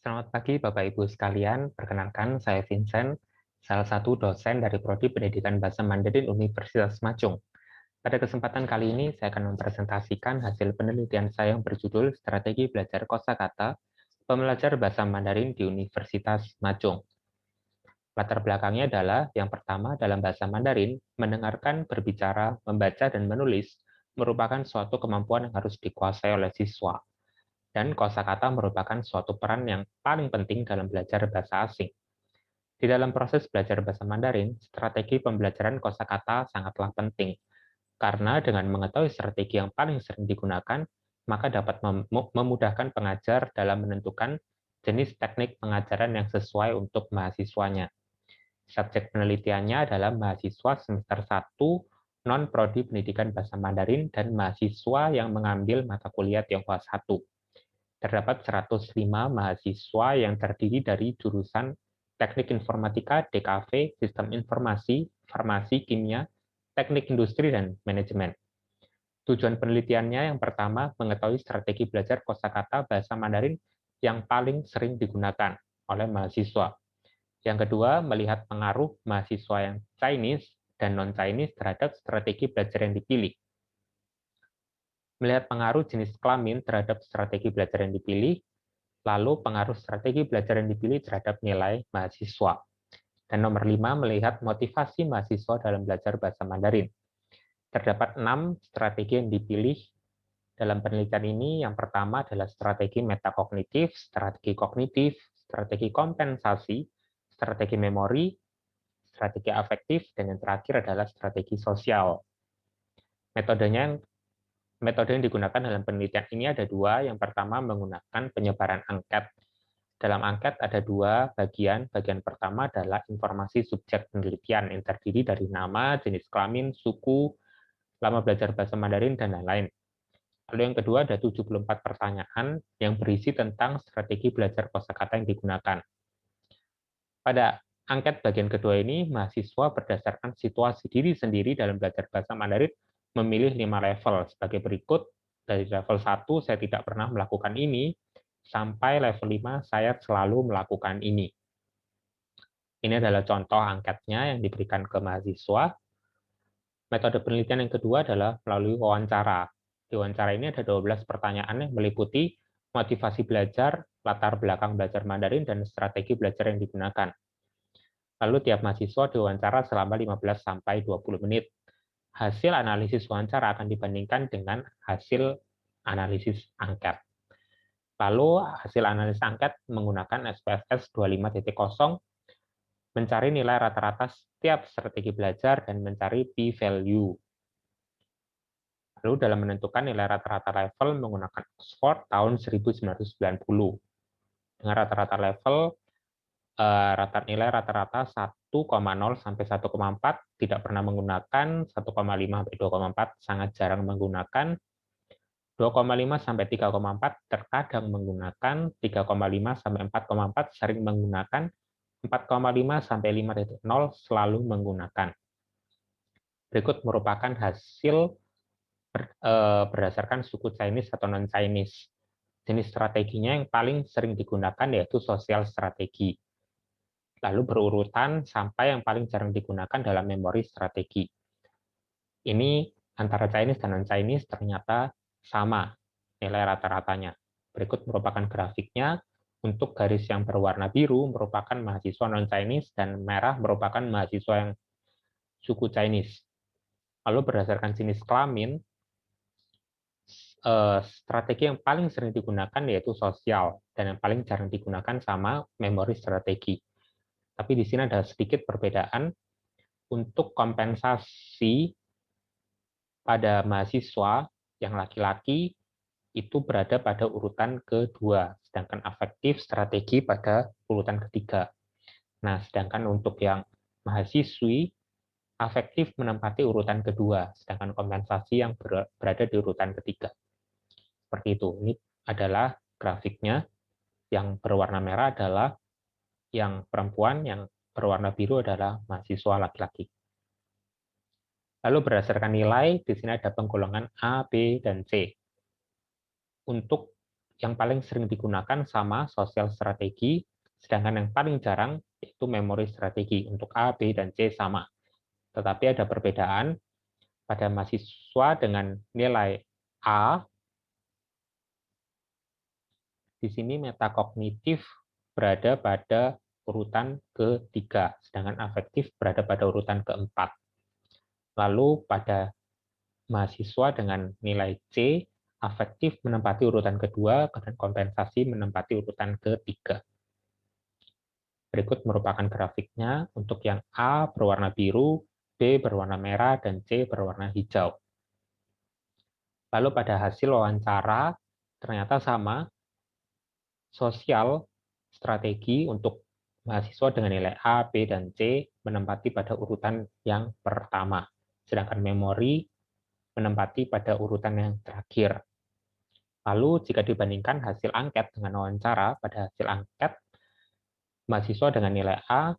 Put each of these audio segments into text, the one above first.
Selamat pagi Bapak Ibu sekalian, perkenalkan saya Vincent, salah satu dosen dari Prodi Pendidikan Bahasa Mandarin Universitas Majung. Pada kesempatan kali ini, saya akan mempresentasikan hasil penelitian saya yang berjudul Strategi Belajar Kosakata Pembelajar Bahasa Mandarin di Universitas Majung. Latar belakangnya adalah, yang pertama dalam bahasa Mandarin, mendengarkan, berbicara, membaca, dan menulis merupakan suatu kemampuan yang harus dikuasai oleh siswa. Dan kosakata merupakan suatu peran yang paling penting dalam belajar bahasa asing. Di dalam proses belajar bahasa Mandarin, strategi pembelajaran kosakata sangatlah penting, karena dengan mengetahui strategi yang paling sering digunakan, maka dapat memudahkan pengajar dalam menentukan jenis teknik pengajaran yang sesuai untuk mahasiswanya. Subjek penelitiannya adalah mahasiswa semester 1 non-prodi pendidikan bahasa Mandarin dan mahasiswa yang mengambil mata kuliah Tionghoa 1. Terdapat 105 mahasiswa yang terdiri dari jurusan Teknik Informatika, DKV, Sistem Informasi, Farmasi, Kimia, Teknik Industri, dan Manajemen. Tujuan penelitiannya yang pertama, mengetahui strategi belajar kosakata bahasa Mandarin yang paling sering digunakan oleh mahasiswa. Yang kedua, melihat pengaruh mahasiswa yang Chinese dan non-Chinese terhadap strategi belajar yang dipilih. Melihat pengaruh jenis kelamin terhadap strategi belajar yang dipilih, lalu pengaruh strategi belajar yang dipilih terhadap nilai mahasiswa. Dan nomor 5, melihat motivasi mahasiswa dalam belajar bahasa Mandarin. Terdapat 6 strategi yang dipilih dalam penelitian ini. Yang pertama adalah strategi metakognitif, strategi kognitif, strategi kompensasi, strategi memori, strategi afektif, dan yang terakhir adalah strategi sosial. Metode yang digunakan dalam penelitian ini ada dua. Yang pertama menggunakan penyebaran angket. Dalam angket ada dua bagian. Bagian pertama adalah informasi subjek penelitian yang terdiri dari nama, jenis kelamin, suku, lama belajar bahasa Mandarin, dan lain-lain. Lalu yang kedua ada 74 pertanyaan yang berisi tentang strategi belajar kosakata yang digunakan. Pada angket bagian kedua ini, mahasiswa berdasarkan situasi diri sendiri dalam belajar bahasa Mandarin memilih 5 level sebagai berikut. Dari level 1, saya tidak pernah melakukan ini, sampai level 5, saya selalu melakukan ini. Ini adalah contoh angketnya yang diberikan ke mahasiswa. Metode penelitian yang kedua adalah melalui wawancara. Di wawancara ini ada 12 pertanyaan yang meliputi motivasi belajar, latar belakang belajar Mandarin, dan strategi belajar yang digunakan. Lalu tiap mahasiswa diwawancara selama 15-20 menit. Hasil analisis wawancara akan dibandingkan dengan hasil analisis angket. Lalu hasil analisis angket menggunakan SPSS 25.0 mencari nilai rata-rata setiap strategi belajar dan mencari p-value. Lalu dalam menentukan nilai rata-rata level menggunakan Oxford tahun 1990. Dengan rata-rata level, nilai rata-rata 1,0 sampai 1,4 tidak pernah menggunakan, 1,5 sampai 2,4 sangat jarang menggunakan, 2,5 sampai 3,4 terkadang menggunakan, 3,5 sampai 4,4 sering menggunakan, 4,5 sampai 5,0 selalu menggunakan. Berikut merupakan hasil berdasarkan suku Chinese atau non-Chinese. Jenis strateginya yang paling sering digunakan yaitu sosial strategi. Lalu berurutan sampai yang paling jarang digunakan dalam memori strategi. Ini antara Chinese dan non-Chinese ternyata sama nilai rata-ratanya. Berikut merupakan grafiknya. Untuk garis yang berwarna biru merupakan mahasiswa non-Chinese dan merah merupakan mahasiswa yang suku Chinese. Lalu berdasarkan jenis kelamin, strategi yang paling sering digunakan yaitu sosial, dan yang paling jarang digunakan sama memori strategi. Tapi di sini ada sedikit perbedaan. Untuk kompensasi pada mahasiswa yang laki-laki itu berada pada urutan kedua, sedangkan afektif strategi pada urutan ketiga. Nah, sedangkan untuk yang mahasiswi, afektif menempati urutan kedua, sedangkan kompensasi yang berada di urutan ketiga. Seperti itu. Ini adalah grafiknya. Yang berwarna merah adalah yang perempuan, yang berwarna biru adalah mahasiswa laki-laki. Lalu berdasarkan nilai, di sini ada penggolongan A, B, dan C. Untuk yang paling sering digunakan sama sosial strategi, sedangkan yang paling jarang yaitu memori strategi. Untuk A, B, dan C sama. Tetapi ada perbedaan pada mahasiswa dengan nilai A. Di sini metakognitif berada pada urutan ketiga, sedangkan afektif berada pada urutan keempat. Lalu pada mahasiswa dengan nilai C, afektif menempati urutan kedua, dan kompensasi menempati urutan ketiga. Berikut merupakan grafiknya untuk yang A berwarna biru, B berwarna merah, dan C berwarna hijau. Lalu pada hasil wawancara, ternyata sama, sosial strategi untuk mahasiswa dengan nilai A, B, dan C menempati pada urutan yang pertama, sedangkan memori menempati pada urutan yang terakhir. Lalu jika dibandingkan hasil angket dengan wawancara, pada hasil angket, mahasiswa dengan nilai A,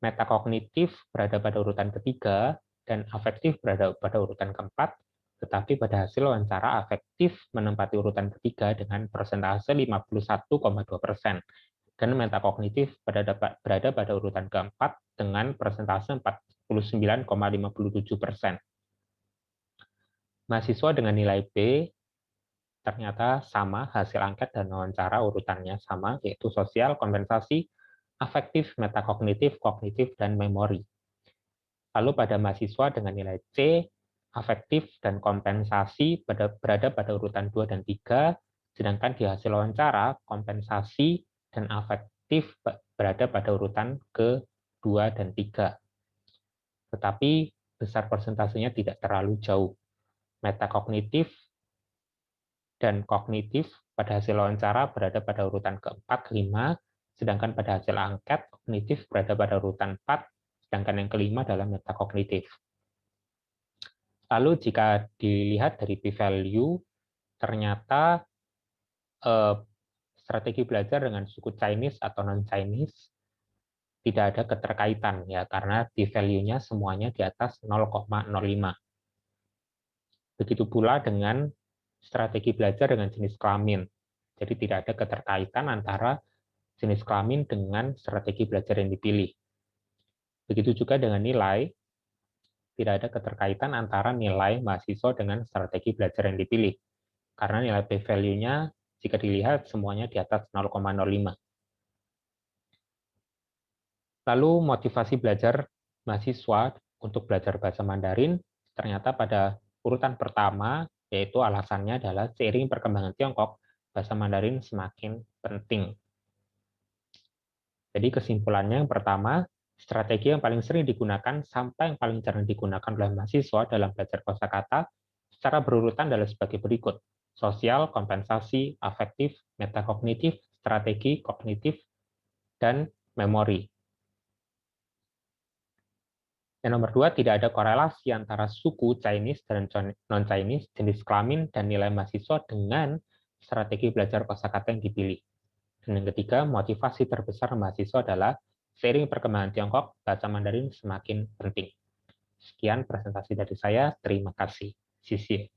metakognitif berada pada urutan ketiga, dan afektif berada pada urutan keempat, tetapi pada hasil wawancara afektif menempati urutan ketiga dengan persentase 51,2%, dan metakognitif berada pada urutan keempat dengan persentase 49,57%. Mahasiswa dengan nilai B ternyata sama hasil angket dan wawancara urutannya sama, yaitu sosial, kompensasi, afektif, metakognitif, kognitif, dan memori. Lalu pada mahasiswa dengan nilai C, afektif dan kompensasi berada pada urutan 2 dan 3, sedangkan di hasil wawancara, kompensasi dan afektif berada pada urutan ke-2 dan 3. Tetapi besar persentasenya tidak terlalu jauh. Metakognitif dan kognitif pada hasil wawancara berada pada urutan ke-4, ke-5, sedangkan pada hasil angket, kognitif berada pada urutan 4, sedangkan yang kelima adalah metakognitif. Lalu jika dilihat dari p-value, ternyata strategi belajar dengan suku Chinese atau non-Chinese tidak ada keterkaitan, ya, karena p-value-nya semuanya di atas 0,05. Begitu pula dengan strategi belajar dengan jenis kelamin. Jadi tidak ada keterkaitan antara jenis kelamin dengan strategi belajar yang dipilih. Begitu juga dengan nilai, tidak ada keterkaitan antara nilai mahasiswa dengan strategi belajar yang dipilih. Karena nilai p-value-nya jika dilihat semuanya di atas 0,05. Lalu motivasi belajar mahasiswa untuk belajar bahasa Mandarin ternyata pada urutan pertama, yaitu alasannya adalah seiring perkembangan Tiongkok, bahasa Mandarin semakin penting. Jadi kesimpulannya yang pertama, strategi yang paling sering digunakan sampai yang paling jarang digunakan oleh mahasiswa dalam belajar kosakata secara berurutan adalah sebagai berikut: sosial, kompensasi, afektif, metakognitif, strategi, kognitif, dan memori. Yang nomor 2, tidak ada korelasi antara suku Chinese dan non-Chinese, jenis kelamin, dan nilai mahasiswa dengan strategi belajar kosakata yang dipilih. Dan yang ketiga, motivasi terbesar mahasiswa adalah seiring perkembangan Tiongkok, bahasa Mandarin semakin penting. Sekian presentasi dari saya, terima kasih. Xie xie.